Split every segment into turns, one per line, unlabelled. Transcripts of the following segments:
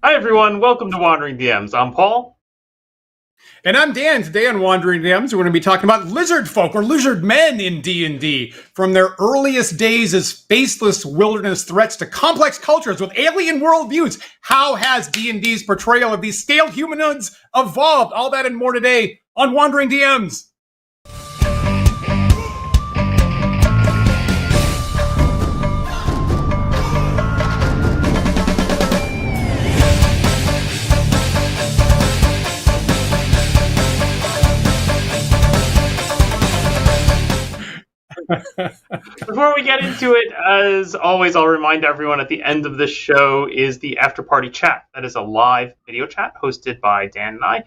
Hi everyone, welcome to Wandering DMs. I'm Paul.
And I'm Dan. Today on Wandering DMs, we're going to be talking about Lizardfolk, or lizard men in D&D. From their earliest days as faceless wilderness threats to complex cultures with alien worldviews. How has D&D's portrayal of these scaled humanoids evolved? All that and more today on Wandering DMs.
Before we get into it, as always, I'll remind everyone at the end of this show is the after party chat. That is a live video chat hosted by Dan and I.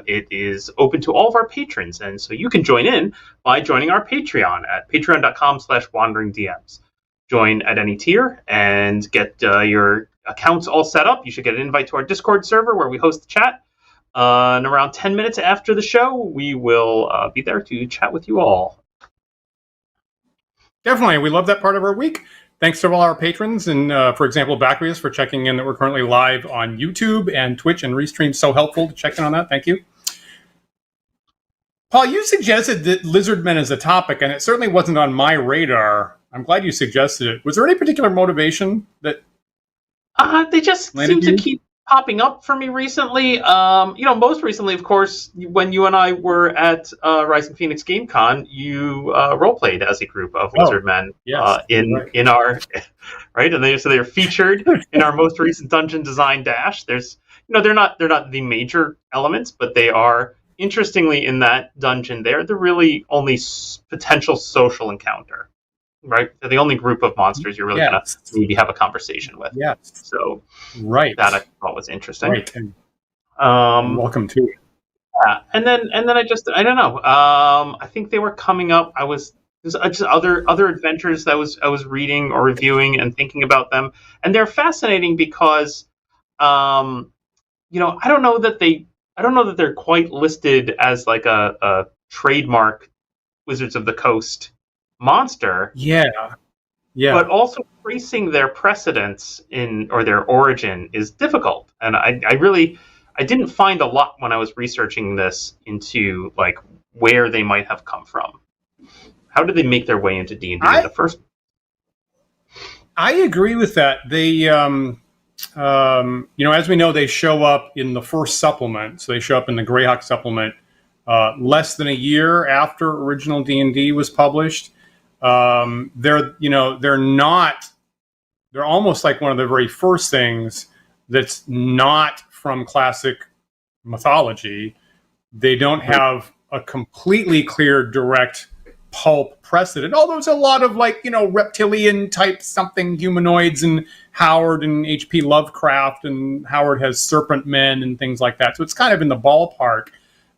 It is open to all of our patrons, and so you can join in by joining our Patreon at patreon.com/wanderingdms. Join at any tier and get your accounts all set up. You should get an invite to our Discord server where we host the chat. And around 10 minutes after the show, we will be there to chat with you all.
Definitely. We love that part of our week. Thanks to all our patrons and, for example, Backrius for checking in that we're currently live on YouTube and Twitch and Restream. So helpful to check in on that. Thank you. Paul, you suggested that lizard men is a topic, and it certainly wasn't on my radar. I'm glad you suggested it. Was there any particular motivation that
they just seem to keep popping up for me recently. Most recently, of course, when you and I were at Rising Phoenix GameCon, you roleplayed as a group of lizard men in our right, and they're featured in our most recent Dungeon Design Dash. They're not the major elements, but they are interestingly in that dungeon. They're the really only potential social encounter. Right, they're the only group of monsters you're really gonna maybe have a conversation with.
Yes.
So,
right,
that I thought was interesting.
Right. Welcome to it.
Yeah, and then I don't know. I think they were coming up. There's just other adventures that I was reading or reviewing and thinking about them, and they're fascinating because, I don't know that they're quite listed as like a trademark Wizards of the Coast monster, but also tracing their precedence or their origin is difficult, and I didn't find a lot when I was researching this into like where they might have come from. How did they make their way into D&D in the first?
I agree with that. They, as we know, they show up in the first supplement. So they show up in the Greyhawk supplement less than a year after original D&D was published. They're almost like one of the very first things that's not from classic mythology. They don't have a completely clear, direct pulp precedent, although there's a lot of reptilian type something humanoids and Howard and H.P. Lovecraft, and Howard has serpent men and things like that. So it's kind of in the ballpark.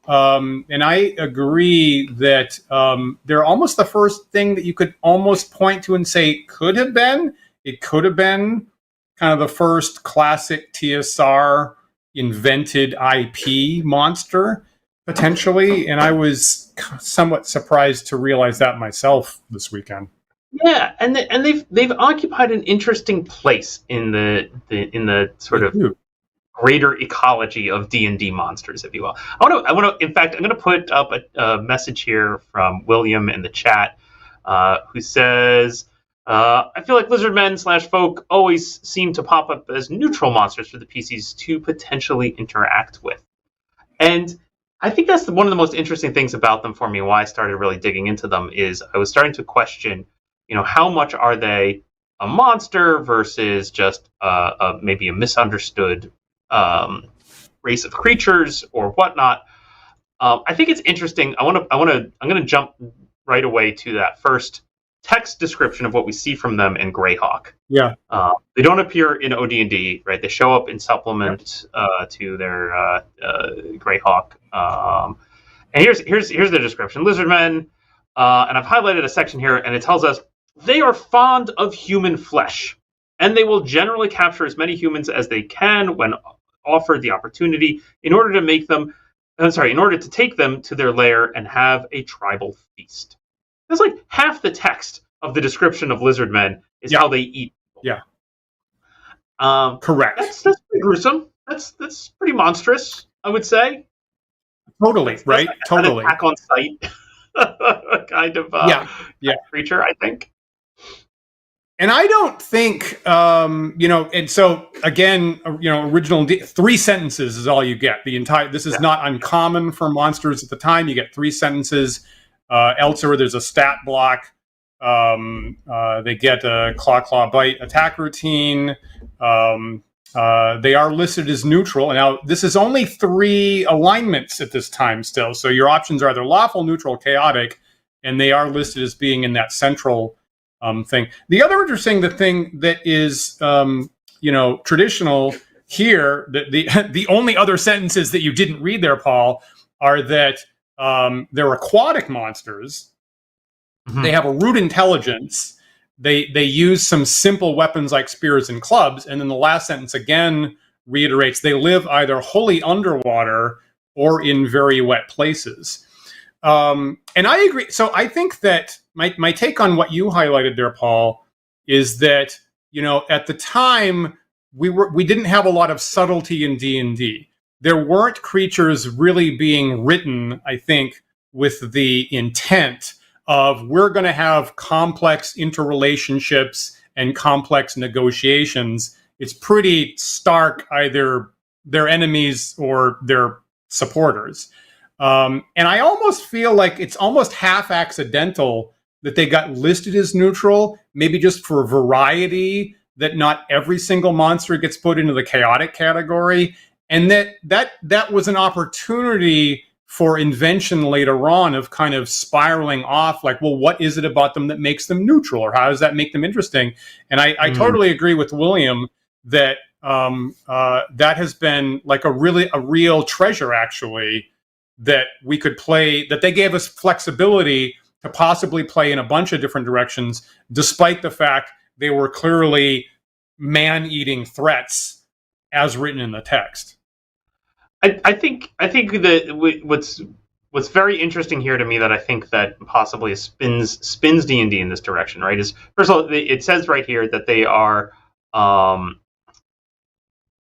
And I agree that they're almost the first thing that you could almost point to and say could have been. It could have been kind of the first classic TSR invented IP monster, potentially. And I was somewhat surprised to realize that myself this weekend.
Yeah, and they've occupied an interesting place in the sort of greater ecology of D&D monsters, if you will. In fact, I'm going to put up a message here from William in the chat, who says, I feel like lizardmen/folk always seem to pop up as neutral monsters for the PCs to potentially interact with. And I think that's one of the most interesting things about them for me, why I started really digging into them, is I was starting to question, how much are they a monster versus just maybe a misunderstood race of creatures or whatnot. I think it's interesting. I'm going to jump right away to that first text description of what we see from them in Greyhawk.
Yeah.
They don't appear in OD&D, right? They show up in supplement to their Greyhawk. And here's the description: lizardmen, and I've highlighted a section here, and it tells us they are fond of human flesh, and they will generally capture as many humans as they can when offered the opportunity in order to take them to their lair and have a tribal feast. That's like half the text of the description of lizard men is how they eat people.
Yeah. Correct.
That's pretty gruesome. That's pretty monstrous, I would say.
Totally, right?
That's
Totally.
an attack on sight kind of creature, I think.
And I don't think, and so again, original 3 sentences is all you get. This is not uncommon for monsters at the time. You get 3 sentences. Elsewhere, there's a stat block. They get a claw, bite, attack routine. They are listed as neutral. Now, this is only 3 alignments at this time still. So your options are either lawful, neutral, chaotic, and they are listed as being in that central thing. The other interesting thing that is, traditional here, the only other sentences that you didn't read there, Paul, are that they're aquatic monsters. Mm-hmm. They have a root intelligence. They use some simple weapons like spears and clubs. And then the last sentence again reiterates they live either wholly underwater or in very wet places. And I agree. So I think that my take on what you highlighted there, Paul, is that, at the time we didn't have a lot of subtlety in D&D. There weren't creatures really being written, I think, with the intent of we're going to have complex interrelationships and complex negotiations. It's pretty stark, either they're enemies or they're supporters. And I almost feel like it's almost half accidental that they got listed as neutral, maybe just for variety, that not every single monster gets put into the chaotic category. And that was an opportunity for invention later on of kind of spiraling off, like, well, what is it about them that makes them neutral, or how does that make them interesting? And I totally agree with William that that has been like a real treasure, actually, that we could play, that they gave us flexibility to possibly play in a bunch of different directions, despite the fact they were clearly man-eating threats as written in the text.
I think that what's very interesting here to me, that I think that possibly spins D&D in this direction, right, is, first of all, it says right here that they are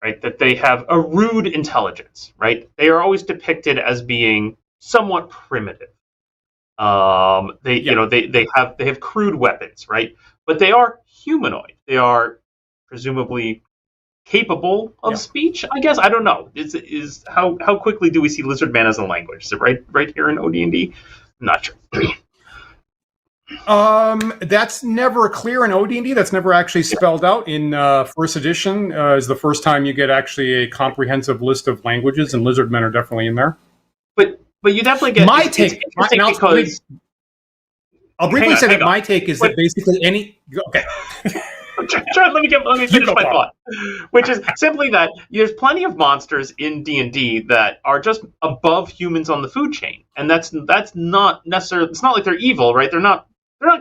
right, that they have a rude intelligence, right? They are always depicted as being somewhat primitive. They have crude weapons, right? But they are humanoid. They are presumably capable of speech, I guess. I don't know. Is how quickly do we see lizard man as a language? Is it right here in OD&D? I'm not sure.
That's never clear in OD&D. That's never actually spelled out in first edition. Is the first time you get actually a comprehensive list of languages, and lizard men are definitely in there.
But you definitely get
my take. I'll briefly say that my take is that basically any. Okay.
Let me finish my thought, which is simply that there's plenty of monsters in D&D that are just above humans on the food chain, and that's not necessarily. It's not like they're evil, right? They're not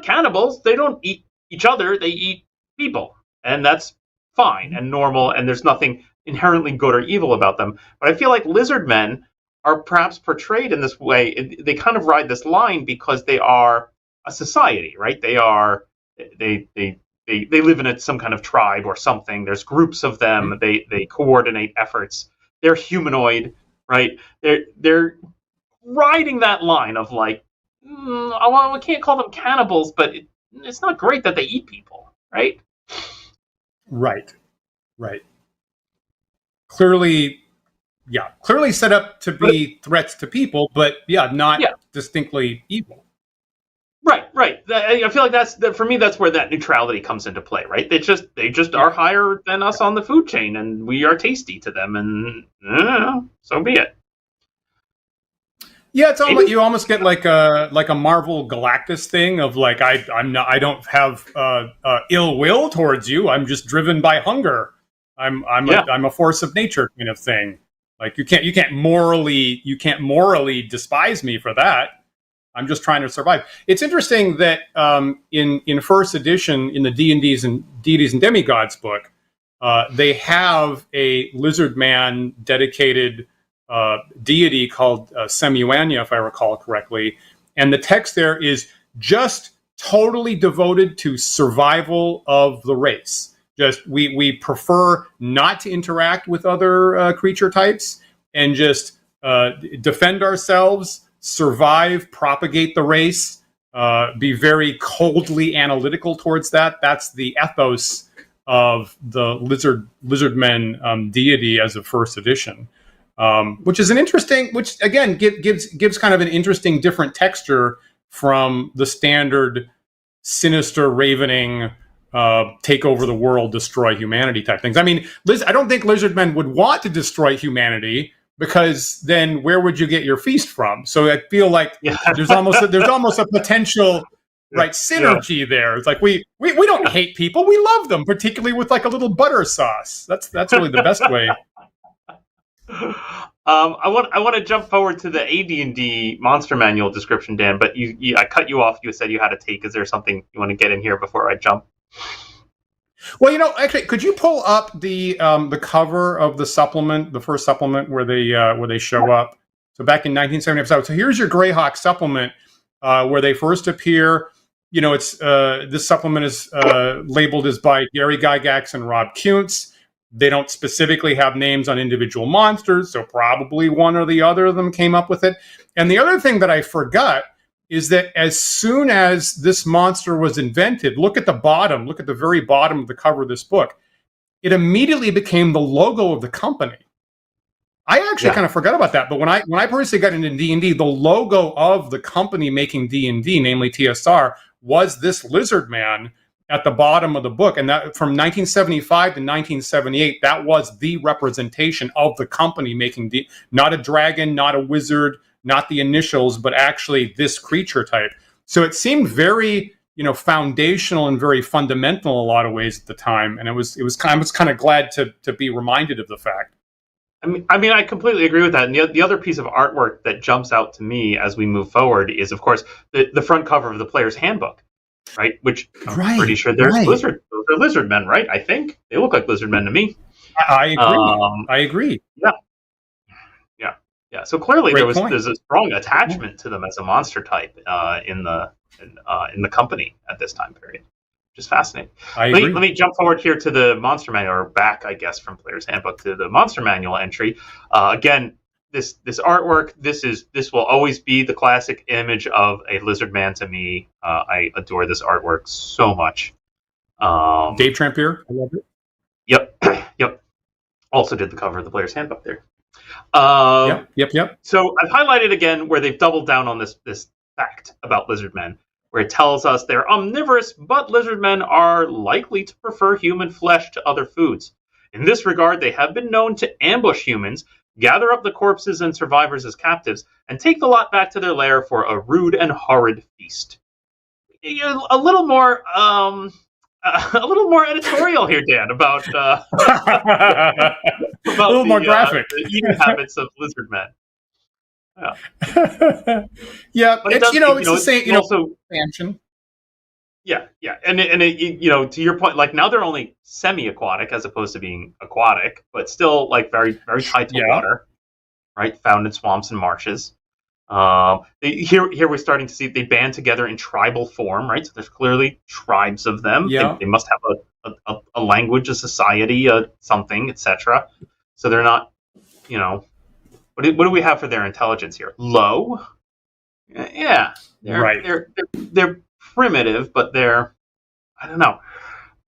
cannibals. They don't eat each other. They eat people, and that's fine and normal. And there's nothing inherently good or evil about them. But I feel like lizard men are perhaps portrayed in this way. They kind of ride this line because they are a society, right? They live in some kind of tribe or something. There's groups of them. They coordinate efforts. They're humanoid, right? They're riding that line of like, I can't call them cannibals, but it's not great that they eat people, right?
Right. Clearly set up to be threats to people, but not distinctly evil.
Right. I feel like for me, that's where that neutrality comes into play, right? They just are higher than us on the food chain, and we are tasty to them, and so be it.
Yeah, it's almost, you almost get like a Marvel Galactus thing of like I don't have ill will towards you. I'm just driven by hunger. I'm a force of nature kind of thing. Like you can't morally despise me for that. I'm just trying to survive. It's interesting that in first edition in the D&D's and Deities and Demigods book, they have a lizard man dedicated deity called Semuanya, if I recall correctly, and the text there is just totally devoted to survival of the race. Just we prefer not to interact with other creature types and just defend ourselves, survive, propagate the race, be very coldly analytical towards that. That's the ethos of the lizardmen deity as of first edition, which is an interesting, which again gives kind of an interesting different texture from the standard sinister ravening take over the world, destroy humanity type things. I mean, I don't think lizardmen would want to destroy humanity, because then where would you get your feast from? So I feel like there's almost a potential synergy there. It's like we don't hate people, we love them, particularly with like a little butter sauce. That's really the best way.
I want to jump forward to the AD&D monster manual description, Dan, but I cut you off. You said you had a take. Is there something you want to get in here before I jump?
Well, actually, could you pull up the cover of the supplement, the first supplement where they show up? So back in 1975. So here's your Greyhawk supplement where they first appear. It's this supplement is labeled as by Gary Gygax and Rob Kuntz. They don't specifically have names on individual monsters, so probably one or the other of them came up with it. And the other thing that I forgot is that as soon as this monster was invented, look at the very bottom of the cover of this book, it immediately became the logo of the company. I actually kind of forgot about that, but when I personally got into D&D, the logo of the company making D&D, namely TSR, was this lizard man at the bottom of the book. And that from 1975 to 1978, that was the representation of the company making not a dragon, not a wizard, not the initials, but actually this creature type. So it seemed very, foundational and very fundamental in a lot of ways at the time. And I was kind of glad to be reminded of the fact.
I mean, I completely agree with that. And the other piece of artwork that jumps out to me as we move forward is, of course, the front cover of the player's handbook, right? Which I'm pretty sure those are lizard men, right? I think they look like lizard men to me.
I agree. I agree.
Yeah. So clearly there's a strong attachment to them as a monster type in the company at this time period, which is fascinating. Let me jump forward here to the monster manual, or back, I guess, from Player's Handbook to the monster manual entry. Again, this artwork, this will always be the classic image of a lizard man to me. I adore this artwork so much.
Dave Trampier, I love it.
Yep. Also did the cover of the Player's Handbook there.
Yep.
So I've highlighted again where they've doubled down on this fact about lizard men, where it tells us they're omnivorous, but lizard men are likely to prefer human flesh to other foods. In this regard, they have been known to ambush humans, gather up the corpses and survivors as captives, and take the lot back to their lair for a rude and horrid feast. A little more editorial here, Dan, about
a little more graphic.
The eating habits of lizard men.
Yeah, but it's the same.
Also,
expansion.
Yeah, and to your point, like now they're only semi-aquatic as opposed to being aquatic, but still like very very tied to water, right? Found in swamps and marshes. Here we're starting to see they band together in tribal form, right? So there's clearly tribes of them.
Yeah.
They must have a language, a society, something, etc. So they're not, what do we have for their intelligence here? Low. Yeah. They're primitive, but they're, I don't know.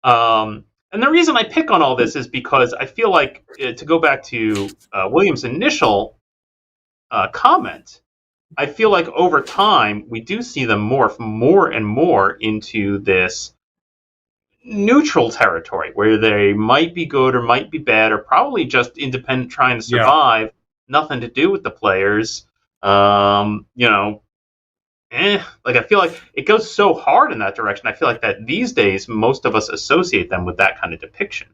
And the reason I pick on all this is because I feel like, to go back to William's initial comment, I feel like over time we do see them morph more and more into this neutral territory where they might be good or might be bad or probably just independent trying to survive, nothing to do with the players. Like I feel like it goes so hard in that direction. I feel like that these days most of us associate them with that kind of depiction.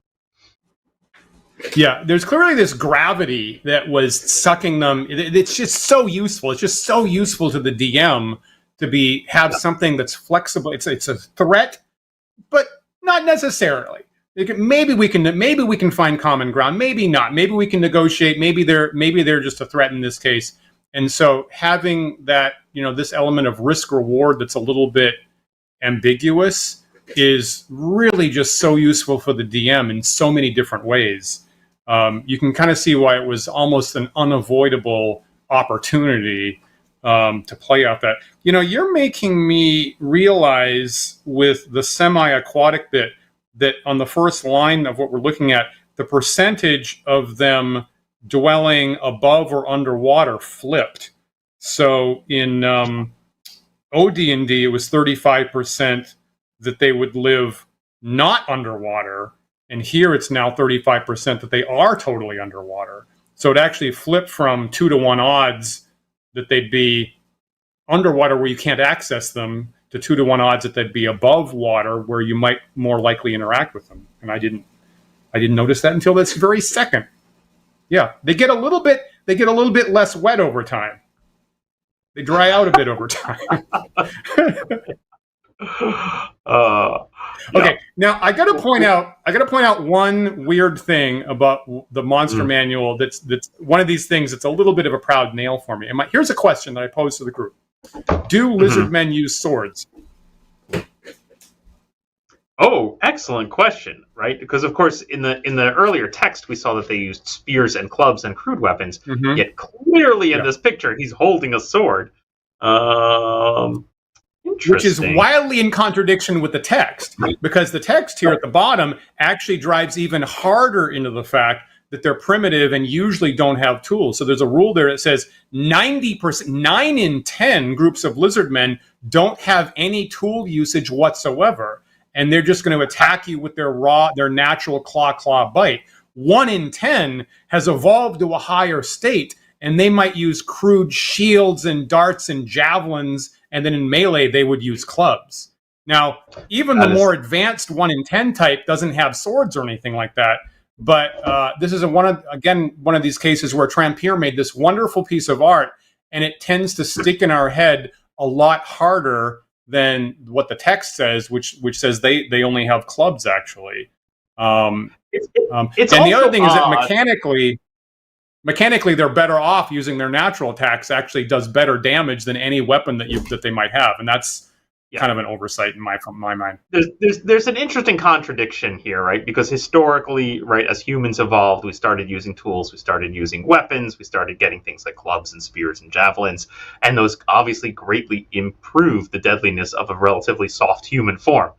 Yeah, there's clearly this gravity that was sucking them. It's just so useful. It's just so useful to the DM to have something that's flexible. It's a threat, but not necessarily. Maybe we can find common ground. Maybe not. Maybe we can negotiate. Maybe they're just a threat in this case. And so having that, this element of risk reward that's a little bit ambiguous is really just so useful for the DM in so many different ways. You can kind of see why it was almost an unavoidable opportunity to play out that. You're making me realize with the semi-aquatic bit that on the first line of what we're looking at, the percentage of them dwelling above or underwater flipped. So in OD&D, it was 35% that they would live not underwater, and here it's now 35% that they are totally underwater. So it actually flipped from 2-to-1 odds that they'd be underwater where you can't access them to 2-to-1 odds that they'd be above water where you might more likely interact with them. And I didn't notice that until this very second. Yeah, they get a little bit less wet over time. They dry out a bit over time. Okay, now I got to point out one weird thing about the monster manual. That's one of these things that's a little bit of a proud nail for me. Here's a question that I posed to the group: do lizard men use swords?
Oh, excellent question, right? Because of course, in the earlier text, we saw that they used spears and clubs and crude weapons. Yet clearly in this picture, he's holding a sword.
Which is wildly in contradiction with the text, because the text here at the bottom actually drives even harder into the fact that they're primitive and usually don't have tools. So there's a rule there that says 90%, 9 in 10 groups of lizard men don't have any tool usage whatsoever. And they're just going to attack you with their natural claw bite. 1 in 10 has evolved to a higher state, and they might use crude shields and darts and javelins, and then in melee they would use clubs. Now, even the more advanced 1 in 10 type doesn't have swords or anything like that. But this is one of these cases where Trampier made this wonderful piece of art, and it tends to stick in our head a lot harder than what the text says, which says they only have clubs, actually. And the other thing is that mechanically they're better off using their natural attacks. Actually does better damage than any weapon that they might have, and that's kind of an oversight in my mind.
There's an interesting contradiction here, right? Because historically, right, as humans evolved, we started using tools, we started using weapons, we started getting things like clubs and spears and javelins, and those obviously greatly improved the deadliness of a relatively soft human form.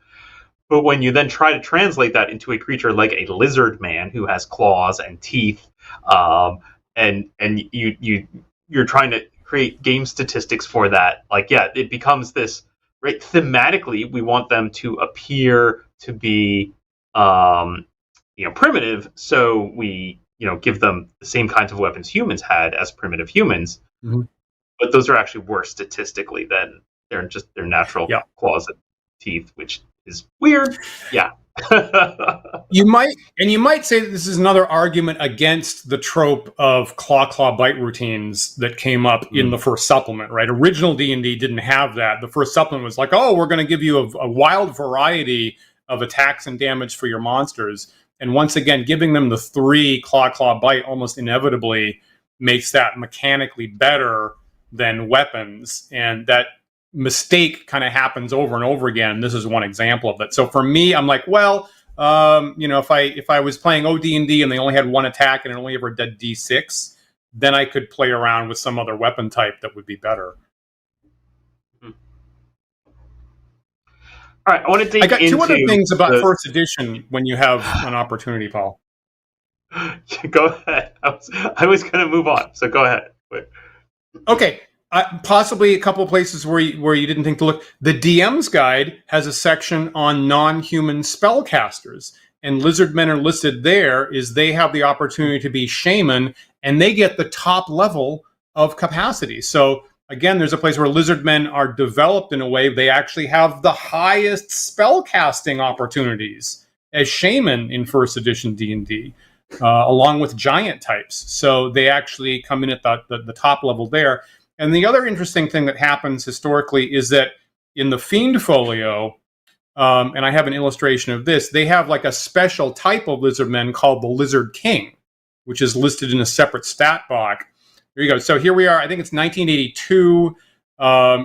But when you then try to translate that into a creature like a lizard man who has claws and teeth, and you're trying to create game statistics for that, it becomes this. Right, thematically, we want them to appear to be, primitive. So we, give them the same kinds of weapons humans had as primitive humans. Mm-hmm. But those are actually worse statistically than their natural claws and teeth, which is weird. Yeah.
You might say that this is another argument against the trope of claw bite routines that came up in the first supplement, right? Original D&D didn't have that. The first supplement was like, oh, we're going to give you a wild variety of attacks and damage for your monsters. And once again, giving them the 3 claw bite almost inevitably makes that mechanically better than weapons. And that mistake kind of happens over and over again. This is one example of it. So for me, I'm like, well, if I was playing OD&D and they only had 1 attack and it only ever did D6, then I could play around with some other weapon type that would be better.
All right, I want to dig into...
I got 2 other things about first edition when you have an opportunity, Paul.
Go ahead. I was going to move on, so go ahead.
Okay. Possibly a couple of places where you didn't think to look. The DM's Guide has a section on non-human spellcasters, and lizard men are listed there. They have the opportunity to be shaman, and they get the top level of capacity. So again, there's a place where lizard men are developed in a way they actually have the highest spellcasting opportunities as shaman in first edition D&D, along with giant types. So they actually come in at the top level there. And the other interesting thing that happens historically is that in the Fiend Folio, and I have an illustration of this, they have like a special type of lizard men called the Lizard King, which is listed in a separate stat block. There you go. So here we are. I think it's 1982.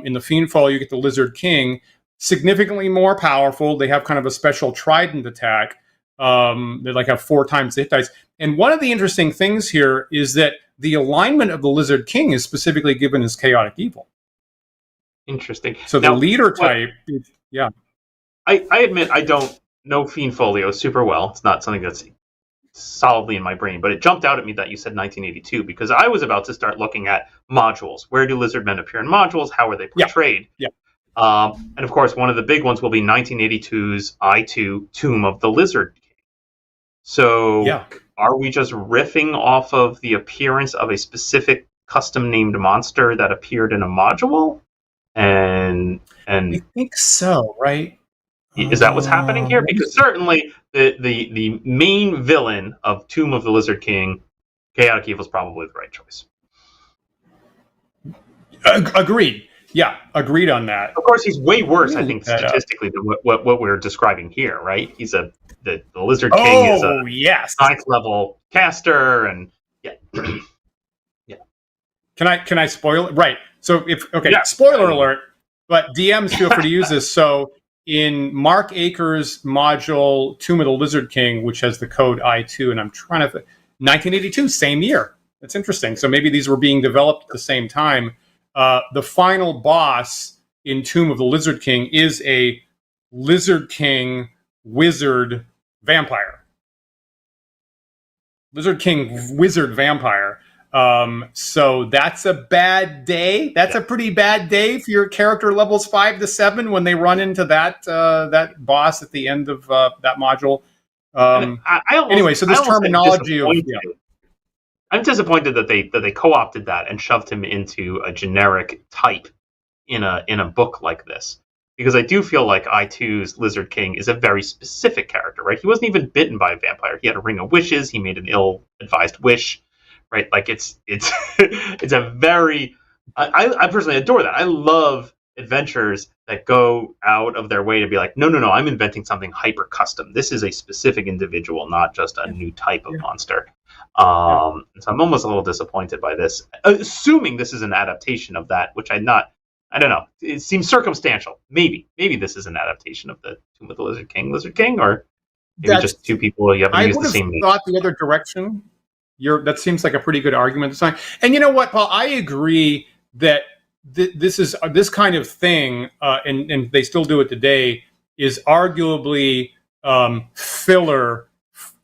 In the Fiend Folio, you get the Lizard King. significantly more powerful. They have kind of a special trident attack. They like have 4 times the hit dice. And one of the interesting things here is that the alignment of the Lizard King is specifically given as chaotic evil.
Interesting.
So the leader type, yeah.
I admit I don't know Fiend Folio super well. It's not something that's solidly in my brain, but it jumped out at me that you said 1982 because I was about to start looking at modules. Where do lizard men appear in modules? How are they portrayed?
Yeah.
And of course, one of the big ones will be 1982's I2 Tomb of the Lizard King. So are we just riffing off of the appearance of a specific custom named monster that appeared in a module? And
I think so, right?
Is that what's happening here? Because certainly the main villain of Tomb of the Lizard King, Chaotic Evil, is probably the right choice.
Agreed. Yeah, agreed on that.
Of course, he's way worse, I think, statistically than what we're describing here, right? He's the Lizard King is a 9th level caster, and yeah.
Can I spoil it? Right. So spoiler alert. But DMs feel free to use this. So in Mark Akers' module Tomb of the Lizard King, which has the code I2, and I'm trying to 1982, same year. That's interesting. So maybe these were being developed at the same time. The final boss in Tomb of the Lizard King is a Lizard King wizard vampire. Lizard King wizard vampire. So that's a bad day. That's a pretty bad day for your character levels 5 to 7 when they run into that boss at the end of that module. Anyway, so this terminology of
I'm disappointed that they co-opted that and shoved him into a generic type in a book like this. Because I do feel like I2's Lizard King is a very specific character, right? He wasn't even bitten by a vampire. He had a ring of wishes. He made an ill-advised wish. Right, like it's it's a very I personally adore that. I love adventures that go out of their way to be like, no, I'm inventing something hyper custom. This is a specific individual, not just a new type of monster. So I'm almost a little disappointed by this, assuming this is an adaptation of that, which I don't know. It seems circumstantial. Maybe this is an adaptation of the Tomb of the Lizard King, or maybe just 2 people you haven't used the same name.
I would have thought the other direction. That seems like a pretty good argument to sign. And you know what, Paul? I agree that this kind of thing, and they still do it today, is arguably filler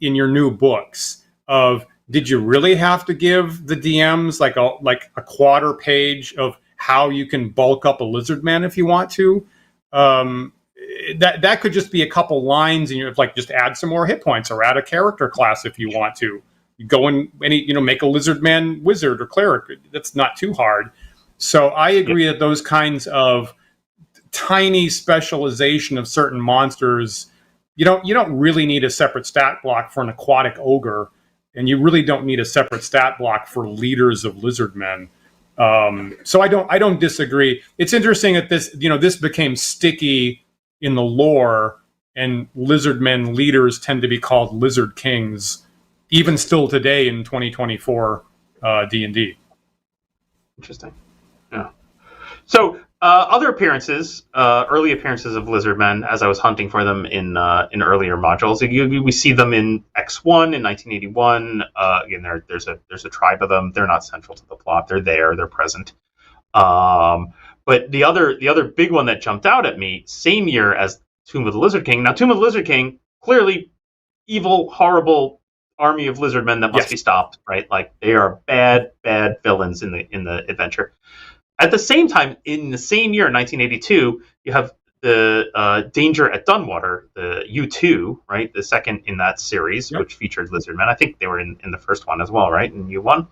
in your new books. Of did you really have to give the DMs like a quarter page of how you can bulk up a lizard man if you want to? That could just be a couple lines, and you're like, just add some more hit points or add a character class if you want to. You go and make a lizard man wizard or cleric. That's not too hard. So I agree that those kinds of tiny specialization of certain monsters, you don't really need a separate stat block for an aquatic ogre, and you really don't need a separate stat block for leaders of lizard men. So I don't disagree. It's interesting that this became sticky in the lore, and lizard men leaders tend to be called lizard kings. Even still today in 2024 D&D.
Interesting. Yeah. So other appearances, early appearances of Lizardmen, as I was hunting for them in earlier modules, we see them in X1 in 1981. Again, there's a tribe of them. They're not central to the plot. They're there. They're present. But the other big one that jumped out at me, same year as Tomb of the Lizard King. Now, Tomb of the Lizard King, clearly evil, horrible army of lizard men that must be stopped, right? Like they are bad villains in the adventure. At the same time, in the same year, 1982, you have the Danger at Dunwater, the U2, right? The second in that series, which featured lizard men. I think they were in the first one as well, right? In U1,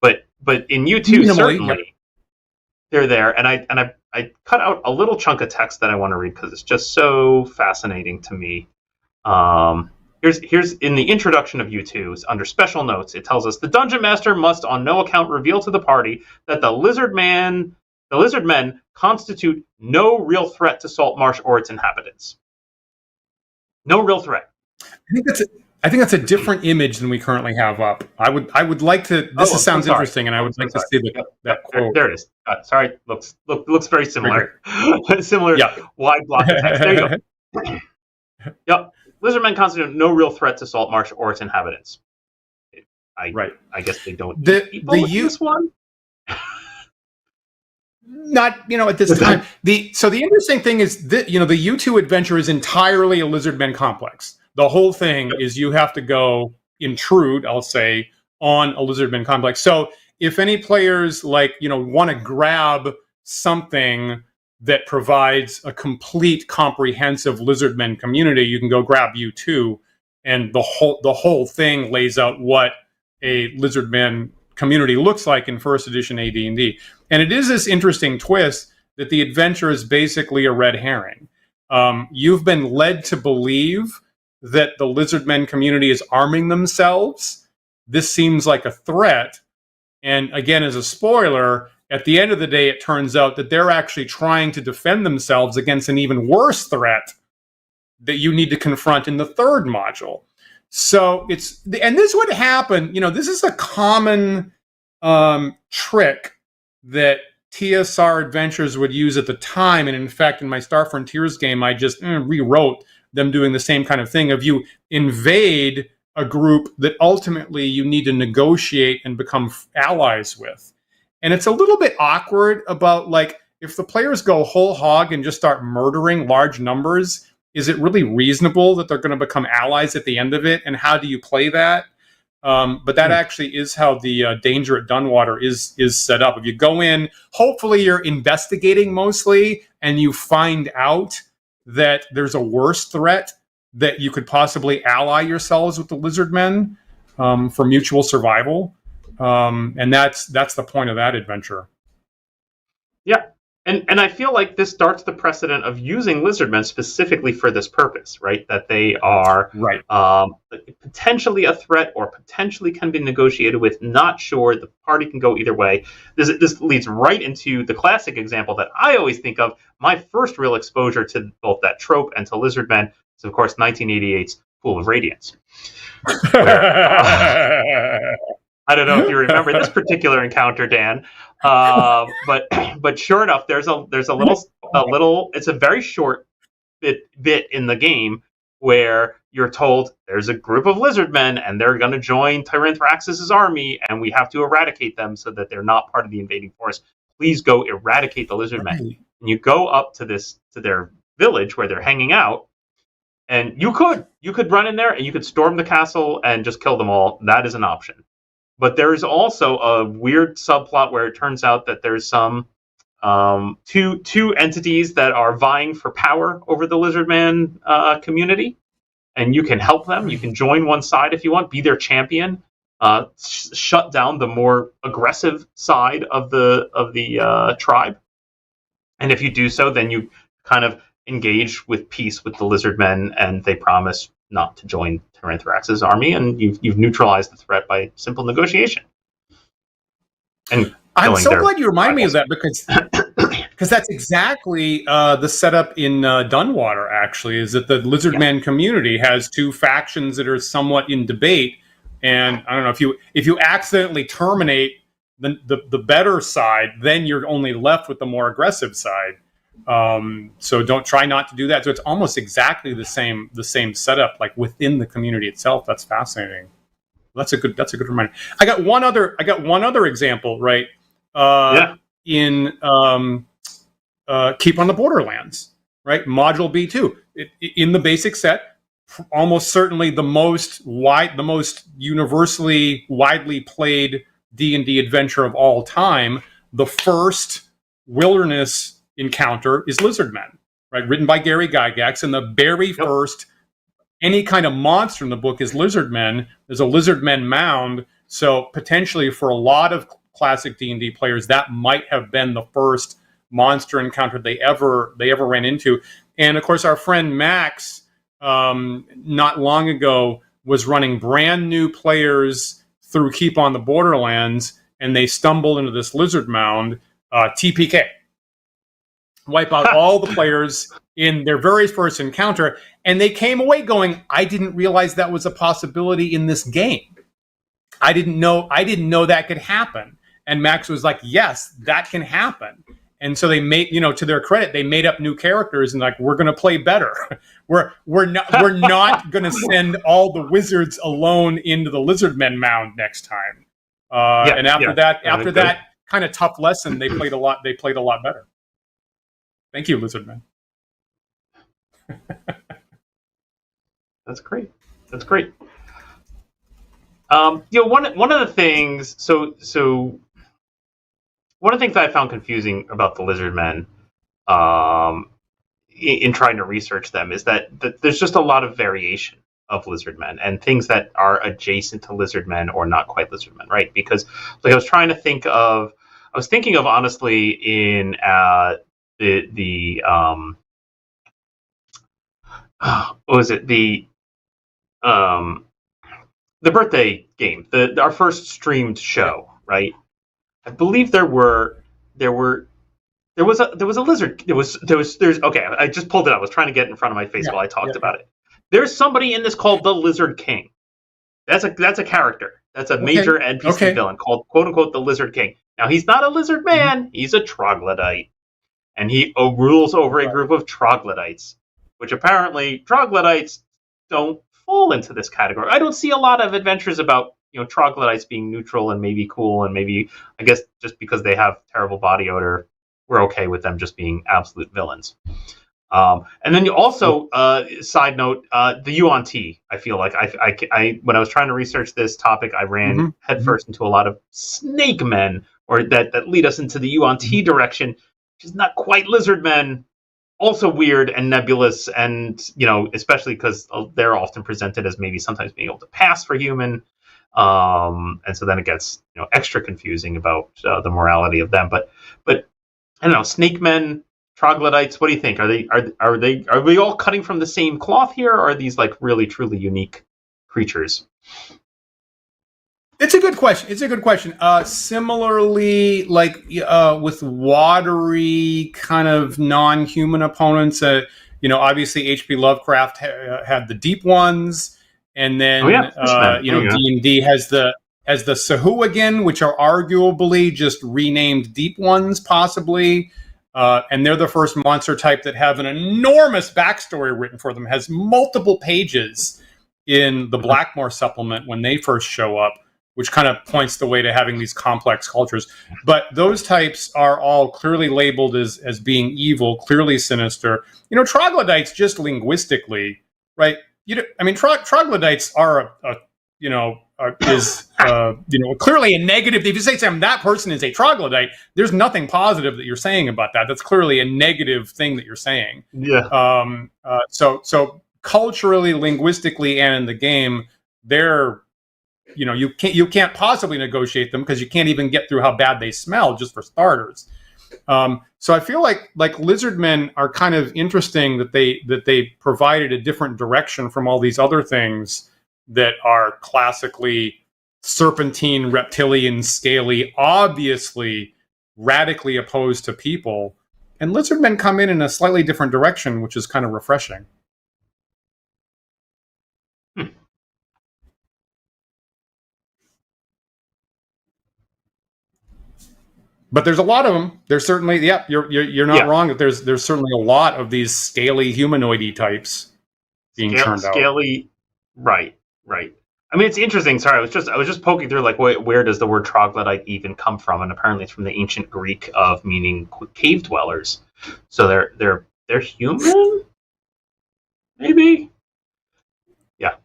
but in U2 certainly they're there. And I cut out a little chunk of text that I want to read because it's just so fascinating to me. Here's in the introduction of U2's under special notes, it tells us the dungeon master must on no account reveal to the party that the lizard men constitute no real threat to Salt Marsh or its inhabitants. No real threat.
I think I think that's a different image than we currently have up. I would like to. This sounds interesting, and I would like to see that quote.
There it is. Sorry, looks very similar. Similar, wide block of text. There you go. Yep. Lizardmen constitute no real threat to Saltmarsh or its inhabitants. I guess they don't eat people with this one.
Not, at this time. So the interesting thing is that, the U2 adventure is entirely a Lizardmen complex. The whole thing is you have to go intrude, I'll say, on a Lizardmen complex. So if any players want to grab something that provides a complete, comprehensive Lizardmen community, you can go grab U2, and the whole thing lays out what a Lizardmen community looks like in first edition AD&D. And it is this interesting twist that the adventure is basically a red herring. You've been led to believe that the Lizardmen community is arming themselves. This seems like a threat. And again, as a spoiler, at the end of the day, it turns out that they're actually trying to defend themselves against an even worse threat that you need to confront in the third module. So this would happen, this is a common trick that TSR adventures would use at the time. And in fact, in my Star Frontiers game, I just rewrote them doing the same kind of thing of you invade a group that ultimately you need to negotiate and become allies with. And it's a little bit awkward about if the players go whole hog and just start murdering large numbers, is it really reasonable that they're going to become allies at the end of it? And how do you play that? But that actually is how the danger at Dunwater is set up. If you go in, hopefully you're investigating mostly, and you find out that there's a worse threat that you could possibly ally yourselves with the Lizardmen for mutual survival. And that's the point of that adventure.
Yeah. And I feel like this starts the precedent of using Lizardmen specifically for this purpose, right? That they are potentially a threat or potentially can be negotiated with. Not sure. The party can go either way. This leads right into the classic example that I always think of. My first real exposure to both that trope and to Lizardmen is, of course, 1988's Pool of Radiance. Where, I don't know if you remember this particular encounter, Dan, but sure enough, there's a little. It's a very short bit in the game where you're told there's a group of Lizardmen and they're going to join Tyranthraxis' army, and we have to eradicate them so that they're not part of the invading force. Please go eradicate the Lizardmen. And you go up to their village where they're hanging out, and you could run in there and you could storm the castle and just kill them all. That is an option. But there is also a weird subplot where it turns out that there's some two entities that are vying for power over the Lizardman community, and you can help them. You can join one side if you want, be their champion, shut down the more aggressive side of the tribe. And if you do so, then you kind of engage with peace with the Lizardmen, and they promise not to join Tyranthraxis' army, and you've neutralized the threat by simple negotiation. And
I'm so glad you remind me of that, because that's exactly the setup in Dunwater. Actually, is that the Lizardman community has two factions that are somewhat in debate, and I don't know if you accidentally terminate the better side, then you're only left with the more aggressive side. So don't try not to do that. So it's almost exactly the same setup, like within the community itself. That's fascinating. That's a good reminder. I got one other example, right? In Keep on the Borderlands, right? Module B2 in the basic set, almost certainly the most universally widely played D&D adventure of all time. The first wilderness encounter is Lizardmen, right? Written by Gary Gygax, and the very first any kind of monster in the book is Lizardmen. There's a Lizardmen mound, so potentially for a lot of classic D&D players, that might have been the first monster encounter they ever ran into. And of course, our friend Max, not long ago, was running brand new players through Keep on the Borderlands, and they stumbled into this lizard mound, TPK. wipe out all the players in their very first encounter, and they came away going, I didn't realize that was a possibility in this game. I didn't know that could happen. And Max was like, yes, that can happen. And so they made, to their credit, they made up new characters and like, we're going to play better. we're not going to send all the wizards alone into the Lizardmen mound next time. And after that kind of tough lesson, they played a lot better. Thank you, Lizardmen.
That's great. One of the things. So one of the things that I found confusing about the Lizardmen, in trying to research them, is that there's just a lot of variation of Lizardmen and things that are adjacent to Lizardmen or not quite Lizardmen, right? Because like I was thinking of honestly in what was it, the birthday game, our first streamed show, right? I believe there was a lizard. Okay, I just pulled it up. I was trying to get it in front of my face while I talked about it. There's somebody in this called the Lizard King. That's a character. That's a major NPC villain called, quote unquote, the Lizard King. Now he's not a lizard man. He's a troglodyte, and he rules over a group of troglodytes, which apparently troglodytes don't fall into this category. I don't see a lot of adventures about troglodytes being neutral and maybe cool, and maybe, I guess, just because they have terrible body odor, we're okay with them just being absolute villains. And then you also, side note, the UNT. I feel like I when I was trying to research this topic, I ran headfirst into a lot of snake men, or that lead us into the UNT direction, which is not quite lizard men. Also weird and nebulous, and especially because they're often presented as maybe sometimes being able to pass for human, and so then it gets extra confusing about the morality of them. But I don't know, snake men, troglodytes. What do you think? Are we all cutting from the same cloth here, or are these like really truly unique creatures?
It's a good question. Similarly, like with watery kind of non-human opponents, obviously H.P. Lovecraft had the deep ones, and then D&D has the Sahuagin, which are arguably just renamed deep ones, possibly, and they're the first monster type that have an enormous backstory written for them. Has multiple pages in the Blackmore supplement when they first show up, which kind of points the way to having these complex cultures. But those types are all clearly labeled as being evil, clearly sinister. Troglodytes, just linguistically, right? Troglodytes are clearly a negative. If you say something, that person is a troglodyte, there's nothing positive that you're saying about that. That's clearly a negative thing that you're saying.
Yeah.
So culturally, linguistically, and in the game, they're you can't possibly negotiate them because you can't even get through how bad they smell, just for starters. So I feel like Lizardmen are kind of interesting that they provided a different direction from all these other things that are classically serpentine, reptilian, scaly, obviously radically opposed to people. And Lizardmen come in a slightly different direction, which is kind of refreshing. But there's a lot of them. There's certainly, you're not wrong that there's certainly a lot of these scaly humanoidy types being churned out.
Scaly, right. I mean, it's interesting. Sorry, I was just poking through, like, where does the word troglodyte even come from? And apparently, it's from the ancient Greek of meaning cave dwellers. So they're human, maybe. Yeah.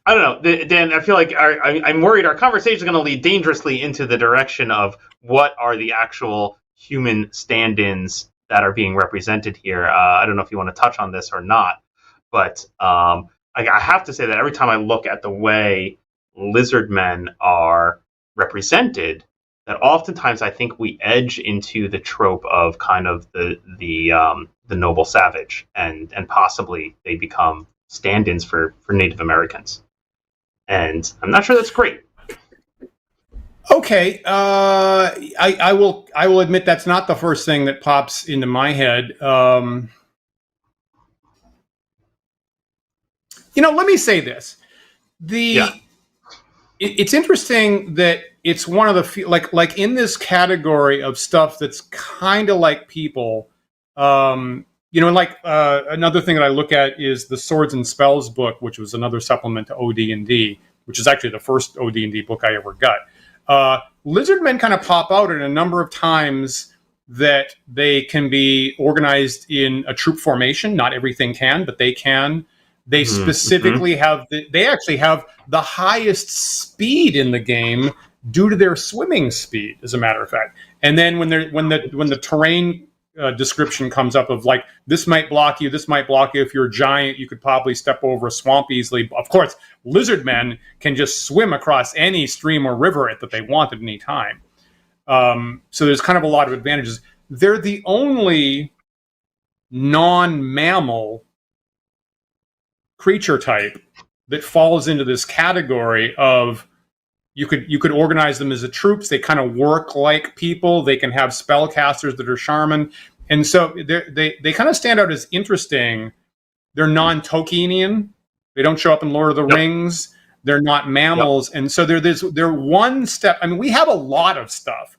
I don't know, Dan. I feel like I'm worried our conversation is going to lead dangerously into the direction of what are the actual human stand-ins that are being represented here. I don't know if you want to touch on this or not, but I have to say that every time I look at the way Lizardmen are represented, that oftentimes I think we edge into the trope of kind of the noble savage, and possibly they become stand-ins for Native Americans. And I'm not sure that's great.
Okay, I will admit that's not the first thing that pops into my head. Let me say this: it's interesting that it's one of the few, like in this category of stuff that's kind of like people. Another thing that I look at is the Swords and Spells book, which was another supplement to OD&D, which is actually the first OD&D book I ever got. Lizard men kind of pop out at a number of times that they can be organized in a troop formation. Not everything can, but they can. They specifically they actually have the highest speed in the game due to their swimming speed, as a matter of fact. And then when the terrain description comes up of like, this might block you, this might block you. If you're a giant, you could probably step over a swamp easily. Of course, lizard men can just swim across any stream or river that they want at any time. So there's kind of a lot of advantages. They're the only non-mammal creature type that falls into this category of you could organize them as a troops. They kind of work like people. They can have spellcasters that are shaman, and so they kind of stand out as interesting. They're non-Tolkienian. They don't show up in Lord of the Rings. They're not mammals, and so they're one step. I mean, we have a lot of stuff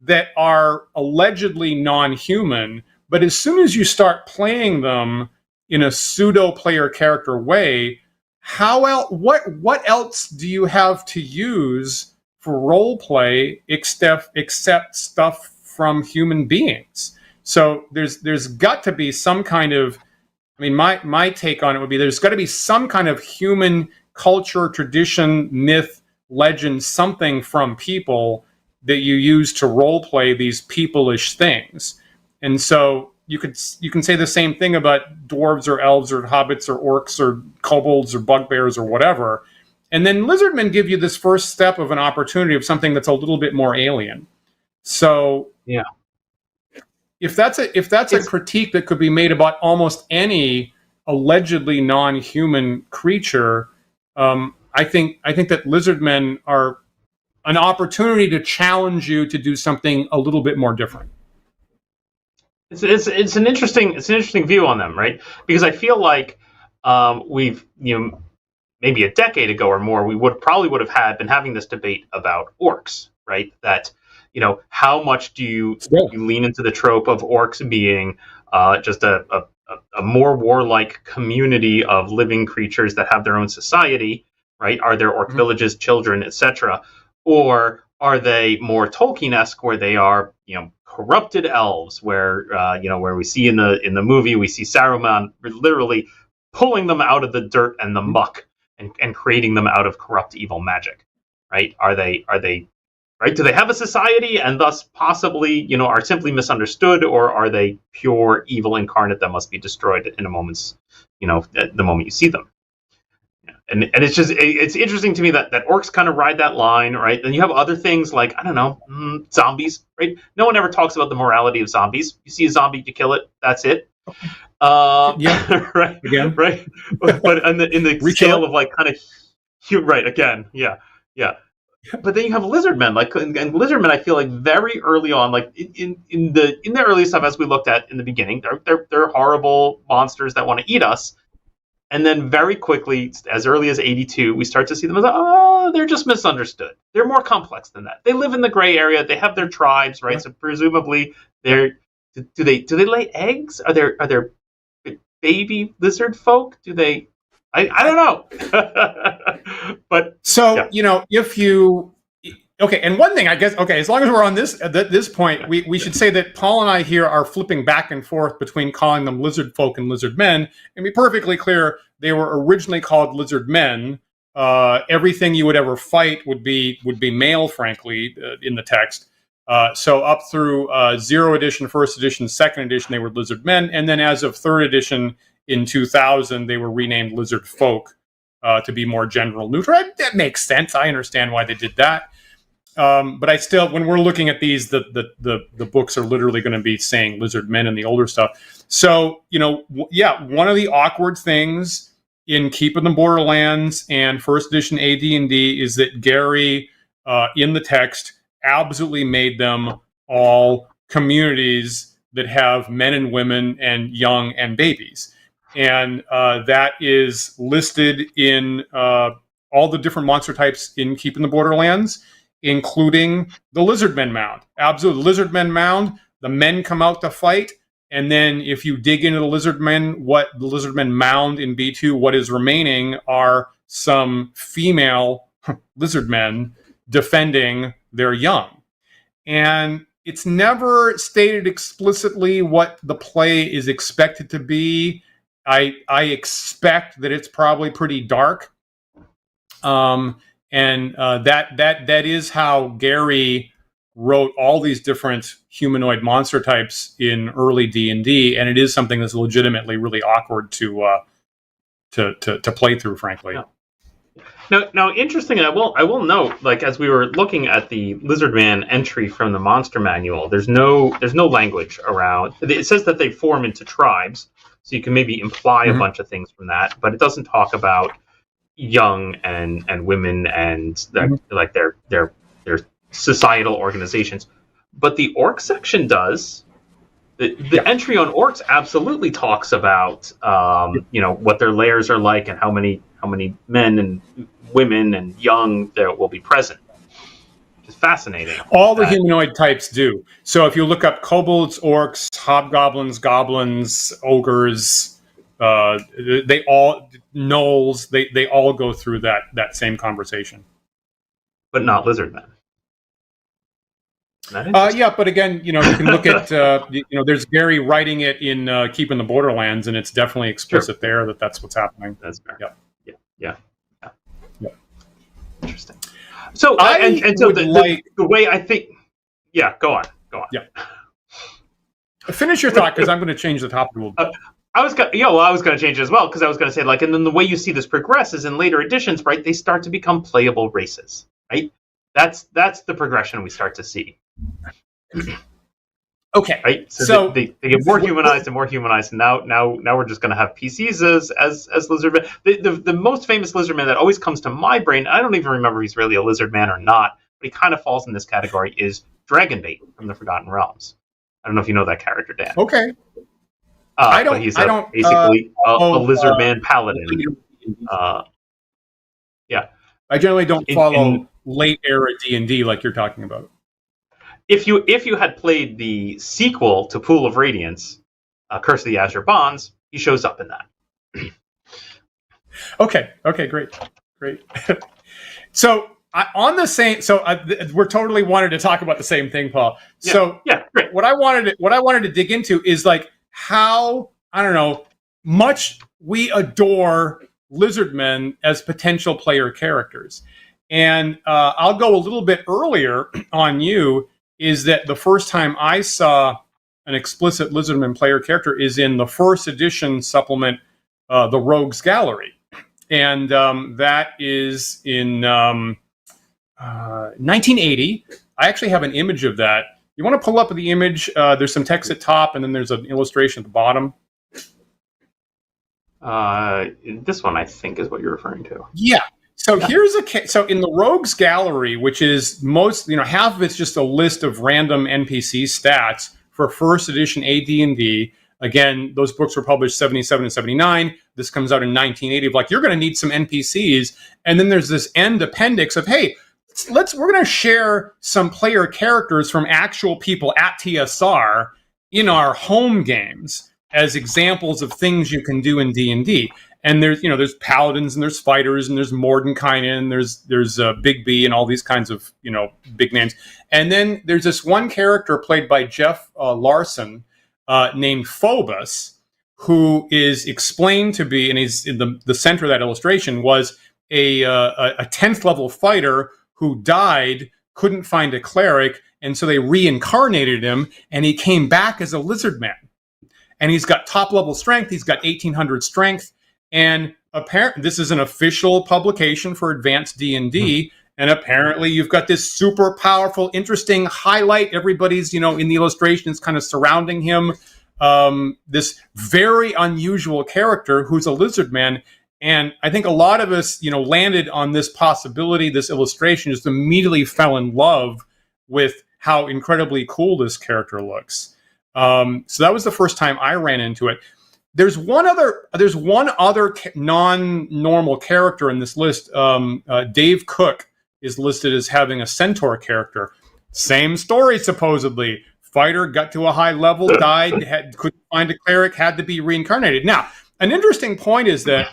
that are allegedly non-human, but as soon as you start playing them in a pseudo player character way, what else do you have to use for role play except stuff from human beings? So there's got to be some kind of, I mean, my take on it would be there's got to be some kind of human culture, tradition, myth, legend, something from people that you use to role play these people-ish things. And so you can say the same thing about dwarves or elves or hobbits or orcs or kobolds or bugbears or whatever. And then lizardmen give you this first step of an opportunity of something that's a little bit more alien. So
yeah,
if that's a critique that could be made about almost any allegedly non-human creature, I think that lizardmen are an opportunity to challenge you to do something a little bit more different.
It's an interesting view on them, right? Because I feel like we've maybe a decade ago or more we would have been having this debate about orcs, right? That how much do you lean into the trope of orcs being just a more warlike community of living creatures that have their own society, right? Are there orc villages, children, etc., or are they more Tolkien-esque, where they are corrupted elves, where where we see in the movie, we see Saruman literally pulling them out of the dirt and the muck and creating them out of corrupt evil magic, right? Are they right? Do they have a society and thus possibly are simply misunderstood, or are they pure evil incarnate that must be destroyed in a moment's at the moment you see them? And it's interesting to me that orcs kind of ride that line, right? Then you have other things like, I don't know, zombies, right? No one ever talks about the morality of zombies. You see a zombie, you kill it, that's it.
Yeah.
Right.
Again.
Right. But in the scale of like kind of, right. Again. Yeah. Yeah. But then you have lizardmen, and lizardmen, I feel like very early on, like in the early stuff as we looked at in the beginning, they're horrible monsters that want to eat us. And then very quickly, as early as 82, we start to see them as, they're just misunderstood. They're more complex than that. They live in the gray area. They have their tribes, right? So presumably, do they lay eggs? Are there baby lizard folk? Do they? I don't know. But
so if you. Okay, and one thing, I guess, as long as we're on this at this point, we should say that Paul and I here are flipping back and forth between calling them lizard folk and lizard men. And be perfectly clear, they were originally called lizard men. Everything you would ever fight would be male, frankly, in the text. So up through 0 edition, 1st edition, 2nd edition, they were lizard men. And then as of 3rd edition in 2000, they were renamed lizard folk to be more gender neutral. That makes sense. I understand why they did that. But I still, when we're looking at these, the books are literally going to be saying lizard men and the older stuff. So, one of the awkward things in Keep in the Borderlands and 1st edition AD&D is that Gary in the text absolutely made them all communities that have men and women and young and babies. And that is listed in all the different monster types in Keeping the Borderlands, including the Lizardmen mound. Absolutely. The Lizardmen mound, the men come out to fight. And then if you dig into the Lizardmen, what the Lizardmen mound in B2, what is remaining are some female Lizardmen defending their young. And it's never stated explicitly what the play is expected to be. I expect that it's probably pretty dark. And that is how Gary wrote all these different humanoid monster types in early D&D, and it is something that's legitimately really awkward to play through, frankly.
Yeah. Now, interestingly, I will note, like, as we were looking at the Lizardman entry from the Monster Manual, there's no language around. It says that they form into tribes, so you can maybe imply a bunch of things from that, but it doesn't talk about young and women and like their societal organizations. But the orc section does. The entry on orcs absolutely talks about what their layers are like and how many men and women and young there will be present. It's fascinating.
All the humanoid types do. So if you look up kobolds, orcs, hobgoblins, goblins, ogres, they all gnolls, they all go through that same conversation.
But not lizardmen.
Yeah, but again, you can look at there's Gary writing it in Keeping the Borderlands, and it's definitely explicit there that's what's happening.
That's fair.
Yeah.
Interesting. So the way I think, go on.
Yeah. Finish your thought, because I'm going to change the topic a little bit.
I was going to change it as well, because I was going to say, like, and then the way you see this progress is in later editions, right? They start to become playable races, right? That's the progression we start to see.
Okay,
right. So they get more humanized and more humanized. And now we're just going to have PCs as lizardmen. The most famous lizardman that always comes to my brain, I don't even remember if he's really a lizardman or not, but he kind of falls in this category, is Dragonbait from the Forgotten Realms. I don't know if you know that character, Dan.
Okay.
But he's basically a lizardman paladin. Yeah.
I generally don't follow late era D&D like you're talking about.
If you had played the sequel to Pool of Radiance, Curse of the Azure Bonds, he shows up in that.
Okay, great. So we're totally wanted to talk about the same thing, Paul.
Yeah,
so
great.
What I wanted to dig into is, like, how, I don't know, much we adore Lizardmen as potential player characters. And I'll go a little bit earlier on you, is that the first time I saw an explicit Lizardman player character is in the first edition supplement, The Rogues Gallery. And that is in 1980. I actually have an image of that. You want to pull up the image? There's some text at top, and then there's an illustration at the bottom.
This one, I think, is what you're referring to.
Yeah. So here's so in the Rogues Gallery, which is half of it's just a list of random NPC stats for first edition AD&D. Again, those books were published 77 and 79. This comes out in 1980. Like, you're going to need some NPCs. And then there's this end appendix of, hey, we're going to share some player characters from actual people at TSR in our home games as examples of things you can do in D&D. And there's paladins, and there's fighters, and there's Mordenkainen, there's Big B, and all these kinds of big names. And then there's this one character played by Jeff Larson named Phobos, who is explained to be, and he's in the center of that illustration, was a 10th level fighter who died, couldn't find a cleric, and so they reincarnated him, and he came back as a lizardman. And he's got top level strength. He's got 1800 strength. And apparently, this is an official publication for Advanced D&D, and apparently you've got this super powerful, interesting highlight. Everybody's, in the illustrations kind of surrounding him. This very unusual character who's a lizardman, And I think a lot of us, landed on this possibility, this illustration, just immediately fell in love with how incredibly cool this character looks. So that was the first time I ran into it. There's one other non-normal character in this list. Dave Cook is listed as having a centaur character. Same story, supposedly. Fighter got to a high level, died, couldn't find a cleric, had to be reincarnated. Now, an interesting point is that